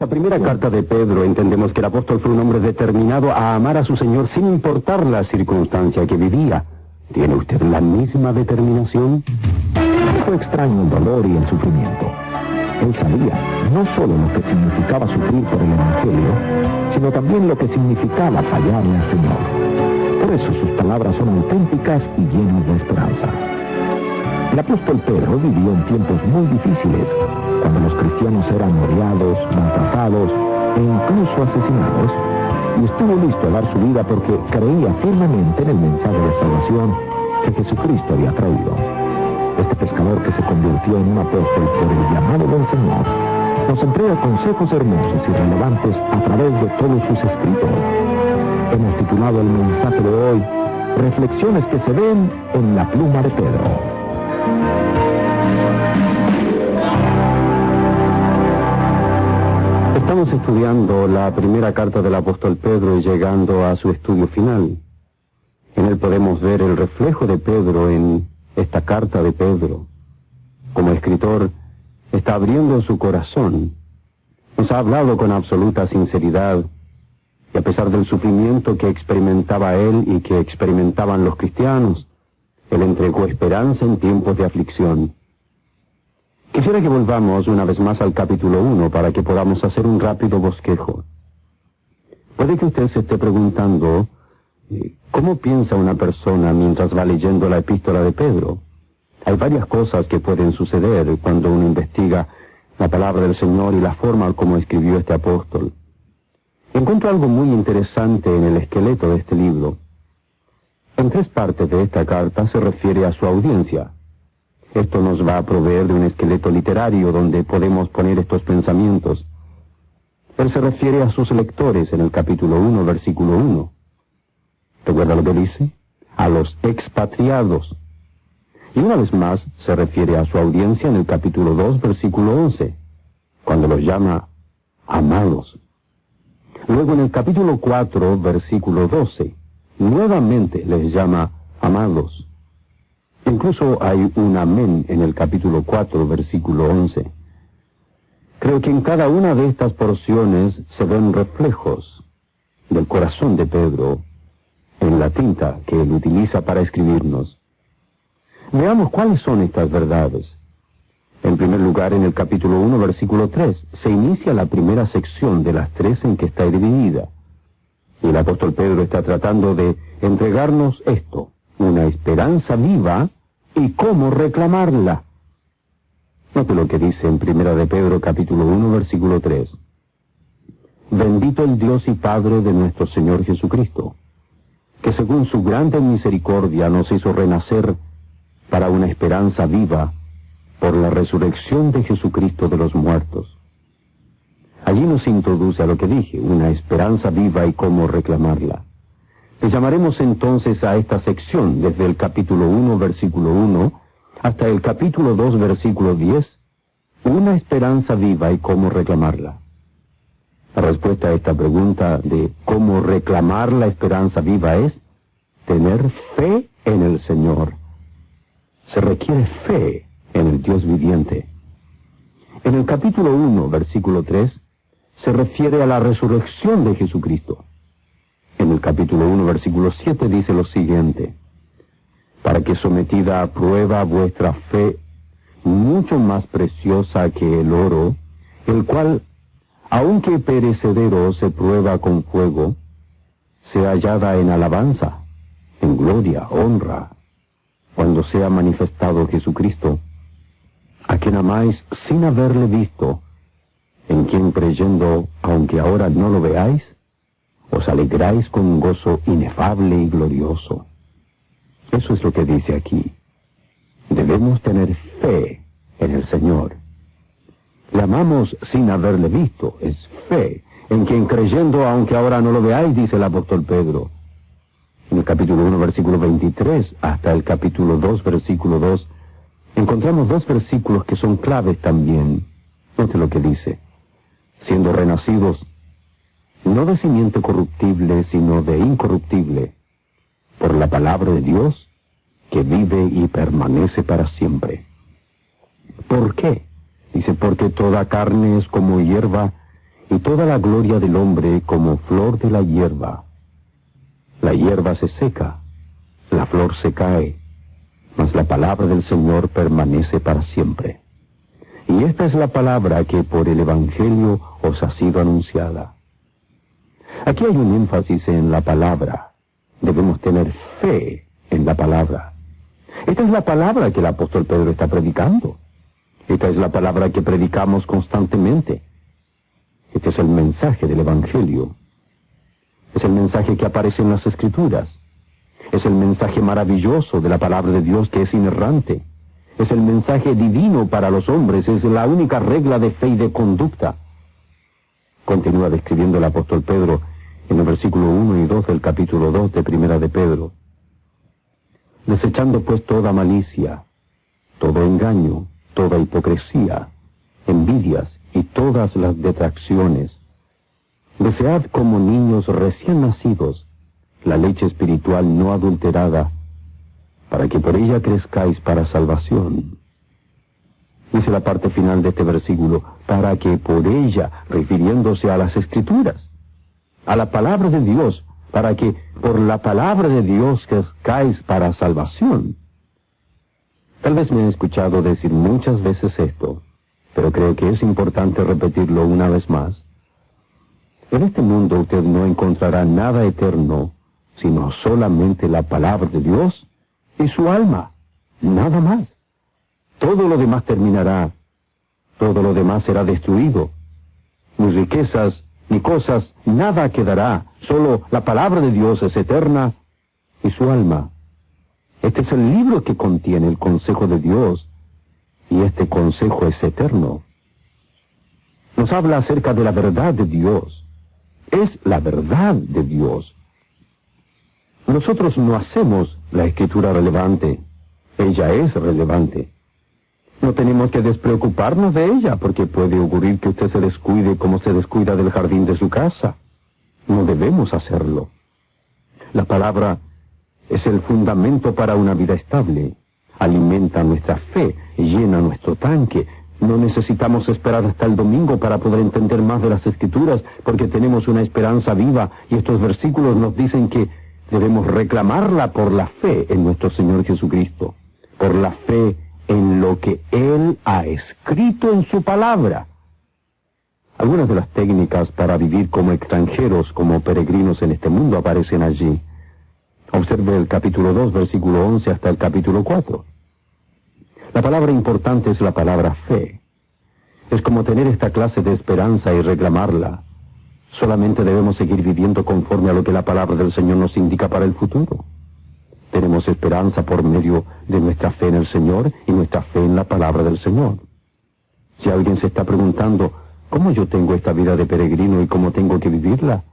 La primera carta de Pedro, entendemos que el apóstol fue un hombre determinado a amar a su Señor sin importar la circunstancia que vivía. ¿Tiene usted la misma determinación? Fue extraño el dolor y el sufrimiento. Él sabía no solo lo que significaba sufrir por el Evangelio, sino también lo que significaba fallarle al Señor. Por eso sus palabras son auténticas y llenas de esperanza. El apóstol Pedro vivió en tiempos muy difíciles, cuando los cristianos eran odiados, maltratados e incluso asesinados, y estuvo listo a dar su vida porque creía firmemente en el mensaje de salvación que Jesucristo había traído. Este pescador que se convirtió en un apóstol por el llamado del Señor, nos entrega consejos hermosos y relevantes a través de todos sus escritos. Hemos titulado el mensaje de hoy, Reflexiones que se ven en la pluma de Pedro. Estamos estudiando la primera carta del apóstol Pedro y llegando a su estudio final. En él podemos ver el reflejo de Pedro en esta carta de Pedro. Como escritor, está abriendo su corazón. Nos ha hablado con absoluta sinceridad, y a pesar del sufrimiento que experimentaba él y que experimentaban los cristianos, él entregó esperanza en tiempos de aflicción. Quisiera que volvamos una vez más al capítulo 1 para que podamos hacer un rápido bosquejo. Puede que usted se esté preguntando, ¿cómo piensa una persona mientras va leyendo la epístola de Pedro? Hay varias cosas que pueden suceder cuando uno investiga la palabra del Señor y la forma como escribió este apóstol. Encuentro algo muy interesante en el esqueleto de este libro. En 3 partes de esta carta se refiere a su audiencia. Esto nos va a proveer de un esqueleto literario donde podemos poner estos pensamientos. Él se refiere a sus lectores en el capítulo 1, versículo 1. ¿Recuerda lo que dice? A los expatriados. Y una vez más se refiere a su audiencia en el capítulo 2, versículo 11, cuando los llama amados. Luego en el capítulo 4, versículo 12, nuevamente les llama amados. Incluso hay un amén en el capítulo 4, versículo 11. Creo que en cada una de estas porciones se ven reflejos del corazón de Pedro en la tinta que él utiliza para escribirnos. Veamos cuáles son estas verdades. En primer lugar, en el capítulo 1, versículo 3, se inicia la primera sección de las 3 en que está dividida. Y el apóstol Pedro está tratando de entregarnos esto, una esperanza viva y cómo reclamarla. Note lo que dice en primera de Pedro, capítulo 1, versículo 3. Bendito el Dios y Padre de nuestro Señor Jesucristo, que según su grande misericordia nos hizo renacer para una esperanza viva por la resurrección de Jesucristo de los muertos. Allí nos introduce a lo que dije, una esperanza viva y cómo reclamarla. Le llamaremos entonces a esta sección desde el capítulo 1, versículo 1, hasta el capítulo 2, versículo 10, una esperanza viva y cómo reclamarla. La respuesta a esta pregunta de cómo reclamar la esperanza viva es tener fe en el Señor. Se requiere fe en el Dios viviente. En el capítulo 1, versículo 3, se refiere a la resurrección de Jesucristo. En el capítulo 1, versículo 7 dice lo siguiente: para que sometida a prueba vuestra fe, mucho más preciosa que el oro, el cual, aunque perecedero se prueba con fuego, sea hallada en alabanza, en gloria, honra, cuando sea manifestado Jesucristo, a quien amáis sin haberle visto, en quien creyendo, aunque ahora no lo veáis, os alegráis con un gozo inefable y glorioso. Eso es lo que dice aquí. Debemos tener fe en el Señor. Le amamos sin haberle visto, es fe, en quien creyendo, aunque ahora no lo veáis, dice el apóstol Pedro. En el capítulo 1, versículo 23, hasta el capítulo 2, versículo 2, encontramos 2 versículos que son claves también. Note lo que dice: siendo renacidos, no de simiente corruptible, sino de incorruptible, por la palabra de Dios, que vive y permanece para siempre. ¿Por qué? Dice, porque toda carne es como hierba, y toda la gloria del hombre como flor de la hierba. La hierba se seca, la flor se cae, mas la palabra del Señor permanece para siempre. Y esta es la palabra que por el Evangelio os ha sido anunciada. Aquí hay un énfasis en la palabra. Debemos tener fe en la palabra. Esta es la palabra que el apóstol Pedro está predicando. Esta es la palabra que predicamos constantemente. Este es el mensaje del Evangelio. Es el mensaje que aparece en las Escrituras. Es el mensaje maravilloso de la palabra de Dios que es inerrante. Es el mensaje divino para los hombres. Es la única regla de fe y de conducta. Continúa describiendo el apóstol Pedro en el versículo 1 y 2 del capítulo 2 de Primera de Pedro. Desechando pues toda malicia, todo engaño, toda hipocresía, envidias y todas las detracciones. Desead como niños recién nacidos la leche espiritual no adulterada, para que por ella crezcáis para salvación. Dice la parte final de este versículo, para que por ella, refiriéndose a las Escrituras, a la palabra de Dios, para que por la palabra de Dios crezcáis para salvación. Tal vez me he escuchado decir muchas veces esto, pero creo que es importante repetirlo una vez más. En este mundo usted no encontrará nada eterno, sino solamente la palabra de Dios y su alma, nada más. Todo lo demás terminará, todo lo demás será destruido. Ni riquezas, ni cosas, nada quedará, solo la palabra de Dios es eterna y su alma. Este es el libro que contiene el consejo de Dios, y este consejo es eterno. Nos habla acerca de la verdad de Dios. Es la verdad de Dios. Nosotros no hacemos la Escritura relevante. Ella es relevante. No tenemos que despreocuparnos de ella, porque puede ocurrir que usted se descuide como se descuida del jardín de su casa. No debemos hacerlo. La palabra es el fundamento para una vida estable. Alimenta nuestra fe, llena nuestro tanque. No necesitamos esperar hasta el domingo para poder entender más de las Escrituras, porque tenemos una esperanza viva, y estos versículos nos dicen que debemos reclamarla por la fe en nuestro Señor Jesucristo, por la fe en lo que Él ha escrito en su palabra. Algunas de las técnicas para vivir como extranjeros, como peregrinos en este mundo, aparecen allí. Observe el capítulo 2, versículo 11 hasta el capítulo 4. La palabra importante es la palabra fe. Es como tener esta clase de esperanza y reclamarla. Solamente debemos seguir viviendo conforme a lo que la palabra del Señor nos indica para el futuro. Tenemos esperanza por medio de nuestra fe en el Señor y nuestra fe en la palabra del Señor. Si alguien se está preguntando, ¿cómo yo tengo esta vida de peregrino y cómo tengo que vivirla?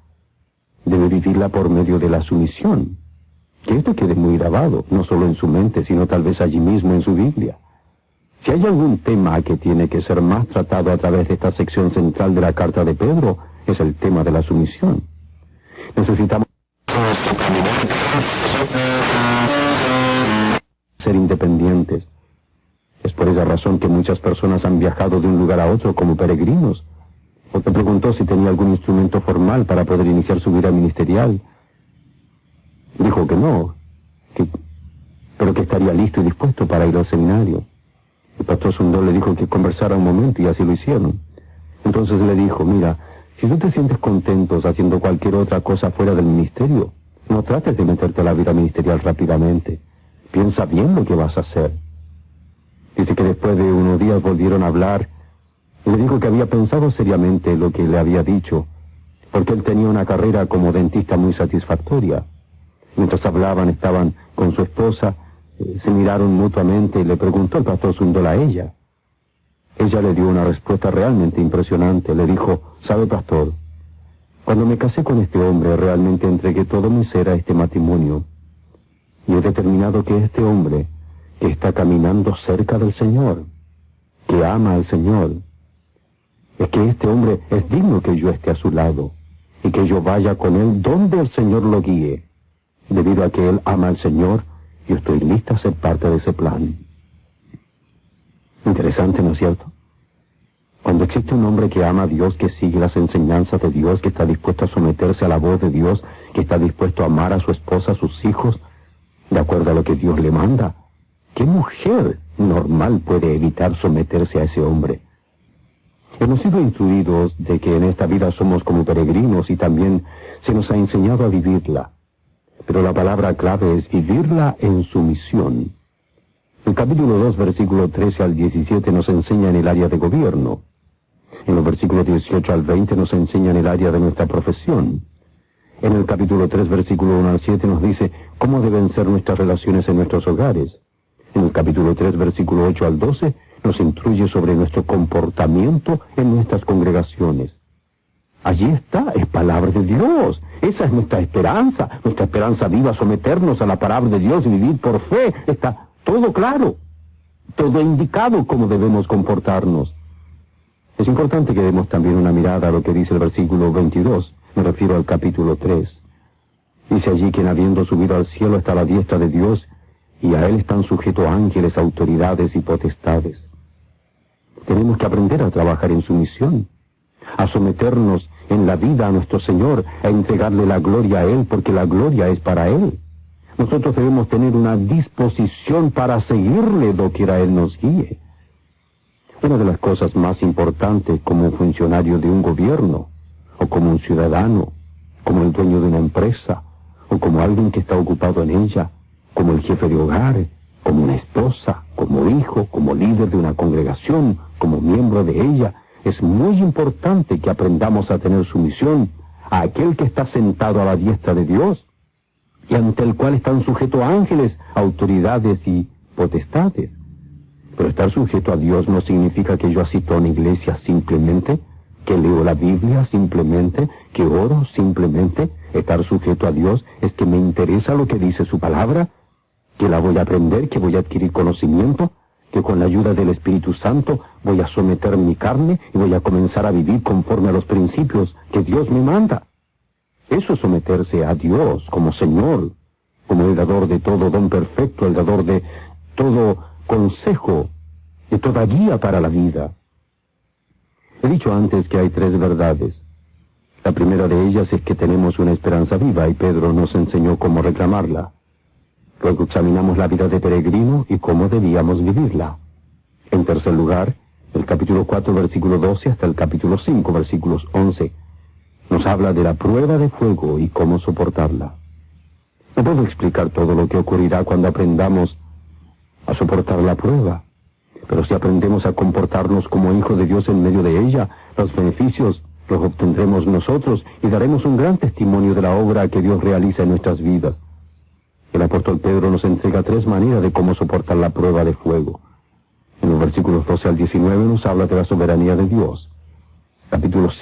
Debe vivirla por medio de la sumisión. Que esto quede muy grabado, no solo en su mente, sino tal vez allí mismo en su Biblia. Si hay algún tema que tiene que ser más tratado a través de esta sección central de la carta de Pedro, es el tema de la sumisión. Necesitamos ser independientes. Es por esa razón que muchas personas han viajado de un lugar a otro como peregrinos. Otro preguntó si tenía algún instrumento formal para poder iniciar su vida ministerial. Dijo que no, pero que estaría listo y dispuesto para ir al seminario. El pastor Sundó le dijo que conversara un momento y así lo hicieron. Entonces le dijo, mira, si tú te sientes contento haciendo cualquier otra cosa fuera del ministerio, no trates de meterte a la vida ministerial rápidamente. Piensa bien lo que vas a hacer. Dice que después de unos días volvieron a hablar y le dijo que había pensado seriamente lo que le había dicho, porque él tenía una carrera como dentista muy satisfactoria. Mientras hablaban, estaban con su esposa, se miraron mutuamente y le preguntó el pastor Sundol a ella. Ella le dio una respuesta realmente impresionante. Le dijo, ¿sabe, pastor? Cuando me casé con este hombre, realmente entregué todo mi ser a este matrimonio. Y he determinado que este hombre, que está caminando cerca del Señor, que ama al Señor, es que este hombre es digno que yo esté a su lado y que yo vaya con él donde el Señor lo guíe. Debido a que él ama al Señor, yo estoy lista a ser parte de ese plan. Interesante, ¿no es cierto? Cuando existe un hombre que ama a Dios, que sigue las enseñanzas de Dios, que está dispuesto a someterse a la voz de Dios, que está dispuesto a amar a su esposa, a sus hijos, de acuerdo a lo que Dios le manda, ¿qué mujer normal puede evitar someterse a ese hombre? Hemos sido instruidos de que en esta vida somos como peregrinos y también se nos ha enseñado a vivirla. Pero la palabra clave es vivirla en sumisión. El capítulo 2, versículo 13 al 17 nos enseña en el área de gobierno. En los versículos 18 al 20 nos enseña en el área de nuestra profesión. En el capítulo 3, versículo 1 al 7 nos dice cómo deben ser nuestras relaciones en nuestros hogares. En el capítulo 3, versículo 8 al 12 nos instruye sobre nuestro comportamiento en nuestras congregaciones. Allí está, es palabra de Dios. Esa es nuestra esperanza viva, someternos a la palabra de Dios y vivir por fe. Está todo claro, todo indicado cómo debemos comportarnos. Es importante que demos también una mirada a lo que dice el versículo 22, me refiero al capítulo 3. Dice allí que habiendo subido al cielo está a la diestra de Dios, y a él están sujetos ángeles, autoridades y potestades. Tenemos que aprender a trabajar en sumisión, a someternos en la vida a nuestro Señor, a entregarle la gloria a Él, porque la gloria es para Él. Nosotros debemos tener una disposición para seguirle doquiera Él nos guíe. Una de las cosas más importantes como un funcionario de un gobierno, o como un ciudadano, como el dueño de una empresa, o como alguien que está ocupado en ella, como el jefe de hogar, como una esposa, como hijo, como líder de una congregación, como miembro de ella, es muy importante que aprendamos a tener sumisión a aquel que está sentado a la diestra de Dios y ante el cual están sujetos ángeles, autoridades y potestades. Pero estar sujeto a Dios no significa que yo asisto a una iglesia simplemente, que leo la Biblia simplemente, que oro simplemente. Estar sujeto a Dios es que me interesa lo que dice su palabra, que la voy a aprender, que voy a adquirir conocimiento, que con la ayuda del Espíritu Santo voy a someter mi carne y voy a comenzar a vivir conforme a los principios que Dios me manda. Eso es someterse a Dios como Señor, como el dador de todo don perfecto, el dador de todo consejo, de toda guía para la vida. He dicho antes que hay 3 verdades. La primera de ellas es que tenemos una esperanza viva y Pedro nos enseñó cómo reclamarla. Luego examinamos la vida de peregrino y cómo debíamos vivirla. En tercer lugar, el capítulo 4, versículo 12 hasta el capítulo 5, versículos 11, nos habla de la prueba de fuego y cómo soportarla. No puedo explicar todo lo que ocurrirá cuando aprendamos a soportar la prueba, pero si aprendemos a comportarnos como hijos de Dios en medio de ella, los beneficios los obtendremos nosotros y daremos un gran testimonio de la obra que Dios realiza en nuestras vidas. El apóstol Pedro nos entrega 3 maneras de cómo soportar la prueba de fuego. En los versículos 12 al 19 nos habla de la soberanía de Dios. Versículos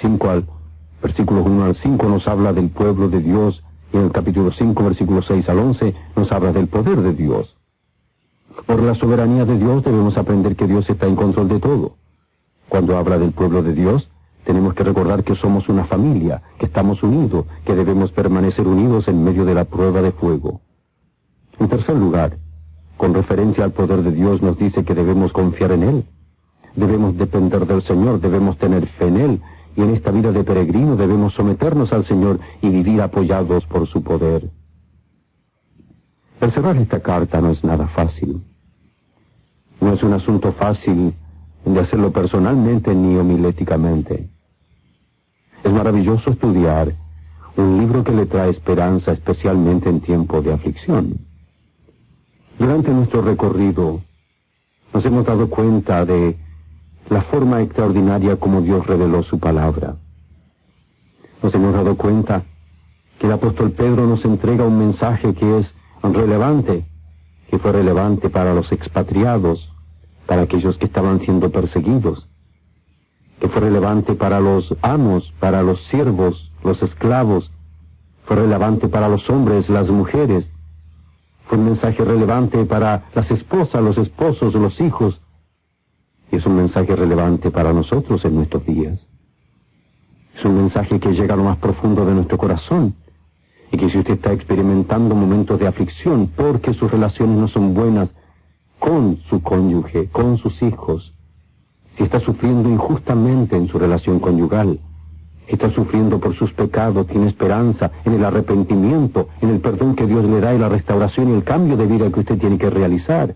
1 al 5 nos habla del pueblo de Dios, y en el capítulo 5, versículos 6 al 11, nos habla del poder de Dios. Por la soberanía de Dios debemos aprender que Dios está en control de todo. Cuando habla del pueblo de Dios, tenemos que recordar que somos una familia, que estamos unidos, que debemos permanecer unidos en medio de la prueba de fuego. En tercer lugar, con referencia al poder de Dios, nos dice que debemos confiar en Él. Debemos depender del Señor, debemos tener fe en Él, y en esta vida de peregrino debemos someternos al Señor y vivir apoyados por su poder. El cerrar esta carta no es nada fácil. No es un asunto fácil de hacerlo personalmente ni homiléticamente. Es maravilloso estudiar un libro que le trae esperanza, especialmente en tiempo de aflicción. Durante nuestro recorrido nos hemos dado cuenta de la forma extraordinaria como Dios reveló su palabra. Nos hemos dado cuenta que el apóstol Pedro nos entrega un mensaje que es relevante, que fue relevante para los expatriados, para aquellos que estaban siendo perseguidos, que fue relevante para los amos, para los siervos, los esclavos, fue relevante para los hombres, las mujeres, fue un mensaje relevante para las esposas, los esposos, los hijos, y es un mensaje relevante para nosotros en nuestros días. Es un mensaje que llega a lo más profundo de nuestro corazón, y que si usted está experimentando momentos de aflicción porque sus relaciones no son buenas con su cónyuge, con sus hijos, si está sufriendo injustamente en su relación conyugal, si está sufriendo por sus pecados, tiene esperanza en el arrepentimiento, en el perdón que Dios le da y la restauración y el cambio de vida que usted tiene que realizar.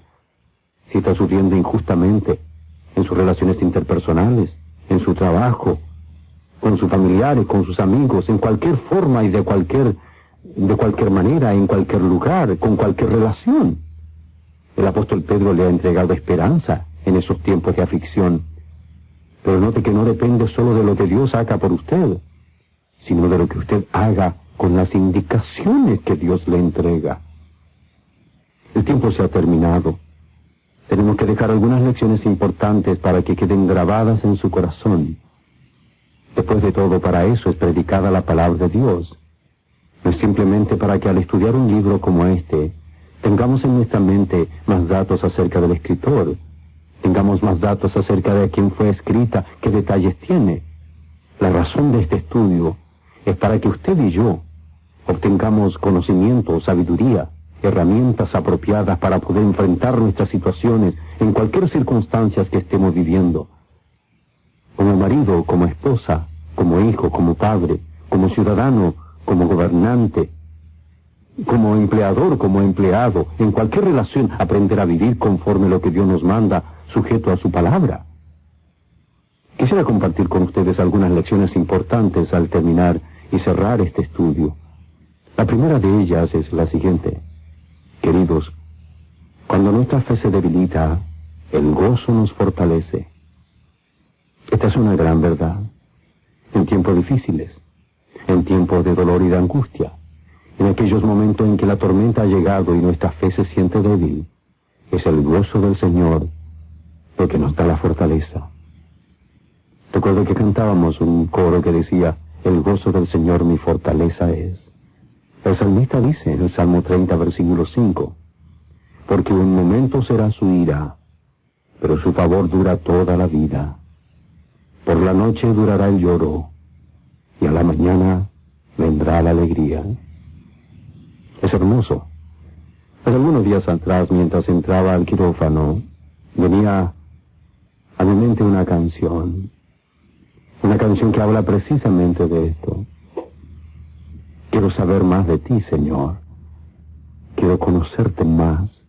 Si está sufriendo injustamente en sus relaciones interpersonales, en su trabajo, con sus familiares, con sus amigos, en cualquier forma y de cualquier manera, en cualquier lugar, con cualquier relación. El apóstol Pedro le ha entregado esperanza en esos tiempos de aflicción. Pero note que no depende solo de lo que Dios haga por usted, sino de lo que usted haga con las indicaciones que Dios le entrega. El tiempo se ha terminado. Tenemos que dejar algunas lecciones importantes para que queden grabadas en su corazón. Después de todo, para eso es predicada la palabra de Dios. No es simplemente para que al estudiar un libro como este, tengamos en nuestra mente más datos acerca del escritor, tengamos más datos acerca de quién fue escrita, qué detalles tiene. La razón de este estudio es para que usted y yo obtengamos conocimiento, sabiduría, herramientas apropiadas para poder enfrentar nuestras situaciones en cualquier circunstancia que estemos viviendo. Como marido, como esposa, como hijo, como padre, como ciudadano, como gobernante, como empleador, como empleado, en cualquier relación, aprender a vivir conforme lo que Dios nos manda, sujeto a su palabra. Quisiera compartir con ustedes algunas lecciones importantes al terminar y cerrar este estudio. La primera de ellas es la siguiente. Queridos, cuando nuestra fe se debilita, el gozo nos fortalece. Esta es una gran verdad. En tiempos difíciles, en tiempos de dolor y de angustia, en aquellos momentos en que la tormenta ha llegado y nuestra fe se siente débil, es el gozo del Señor lo que nos da la fortaleza. Recuerdo que cantábamos un coro que decía, el gozo del Señor mi fortaleza es. El salmista dice en el Salmo 30, versículo 5, porque un momento será su ira, pero su favor dura toda la vida. Por la noche durará el lloro, y a la mañana vendrá la alegría. Es hermoso. Hace algunos días atrás, mientras entraba al quirófano, venía a mi mente una canción que habla precisamente de esto. Quiero saber más de ti, Señor. Quiero conocerte más.